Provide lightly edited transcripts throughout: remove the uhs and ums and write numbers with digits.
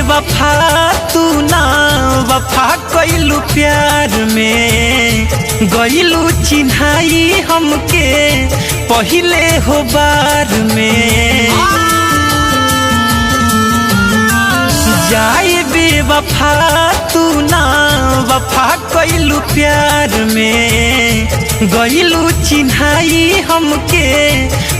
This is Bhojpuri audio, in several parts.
बेवफा तू ना वफा कइलू प्यार में, गइलू चिन्हाई हमके पहिले हो बार में। जाए बेवफा तू ना वफा कइलू प्यार में, गइलू चिन्हाई हमके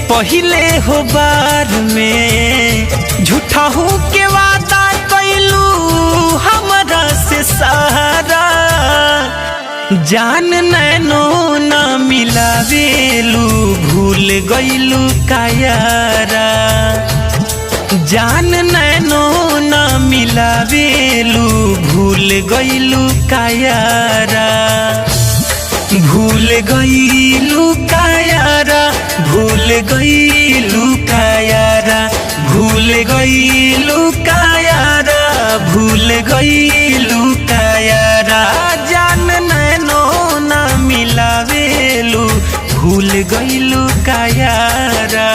पहिले हो बार में। झूठा हूँ के वादा कइलू हमरा से सारा, जान नैनो ना मिलावेलू भूल गइलू कायारा। जान नैनो ना मिलावेलू भूल गइलू कायारा। भूल गइलू कायारा, भूल गइलू कायारा, भूल गइलू कायारा, भूल गइलू कायारा। जान नैनो ना मिलावेलू भूल गइलू कायारा।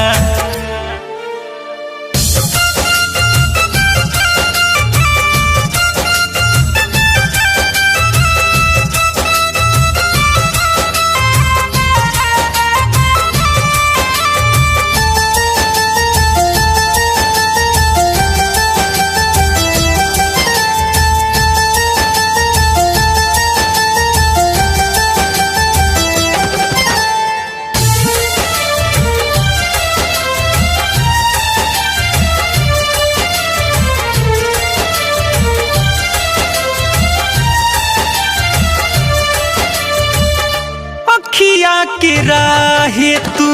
अखिया के राहे तू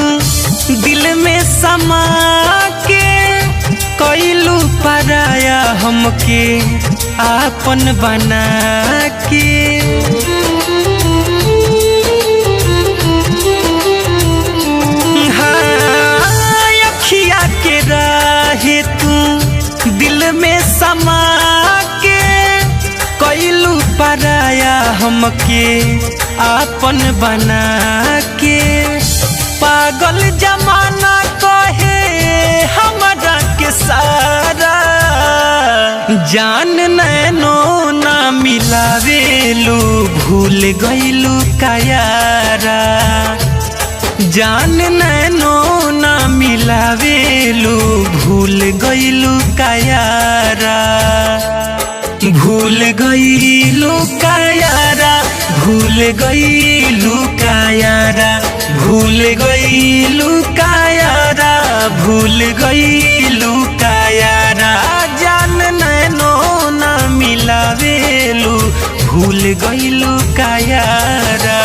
दिल में समा के, कइलू पराया हमके आपन बना के। हाँ, अखिया के राहे तू दिल में समा के, कइलू पराया हमके आपन बना के। पागल जमाना कहे हमरा के सारा, जान नैनो ना मिलावेलू भूल गइलू कायारा। जान नैनो ना मिलावेलू भूल गइलू कायारा। भूल गइलू कायारा, भूल गइलू कायारा, भूल गइलू कायारा, भूल गइलू कायारा। जान नैनो ना मिलावेलू भूल गइलू कायारा।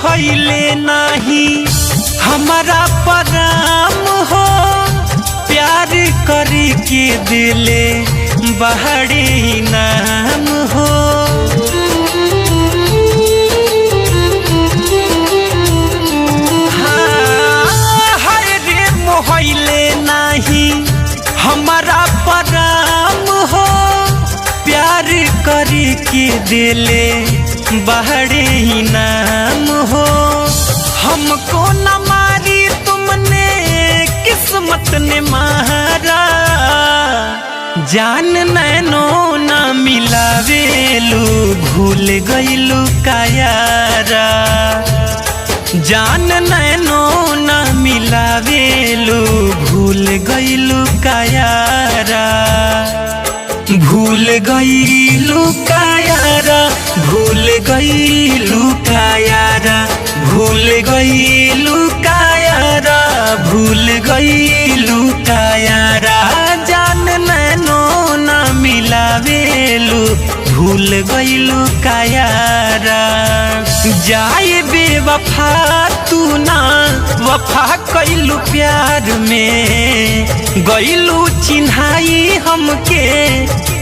हइले नाही हमारा पराम हो, प्यार करी के दिले बहरे नाम हो। हाँ, रे मोहइले नाही हमारा पराम हो, प्यार करी के दिले बहरे ही नाम हो। हमको न मारी तुमने किस्मत ने मारा, जान नैनो ना मिलावेलू भूल गइलू कायारा। जान नैनो ना मिलावेलू भूल गइलू कायारा। भूल गइलू कायारा, भूल गइलू कायारा, भूल गइलू कायारा, भूल गइलू कायारा। जान नैनो ना मिलावेलू भूल गइलू कायारा। जाए बेवफा तू ना वफा कइलू प्यार में, गइलू चिन्हाई हमके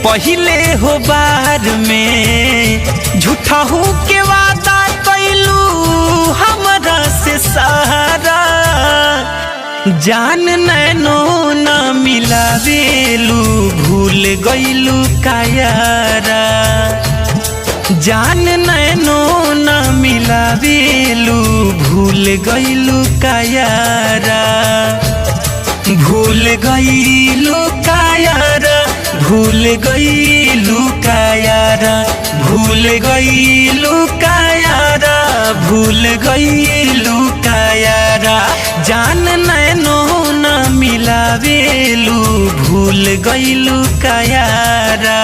पहिले हो बार में। झूठा हूँ के वादा कइलू हमरा से सारा, जान नैनो ना मिलावेलू भूल गइलू कायारा। जान नैनो ना मिलावेलू भूल गइलू कायारा। भूल गइलू कायारा, भूल गइलू कायारा, भूल गइलू कायारा, भूल गइलू कायारा। जान नैनो ना मिलावेलू भूल गइलू कायारा।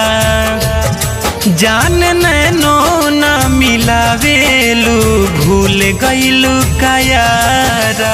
जान नैनो ना मिलावेलू भूल गइलू कायारा।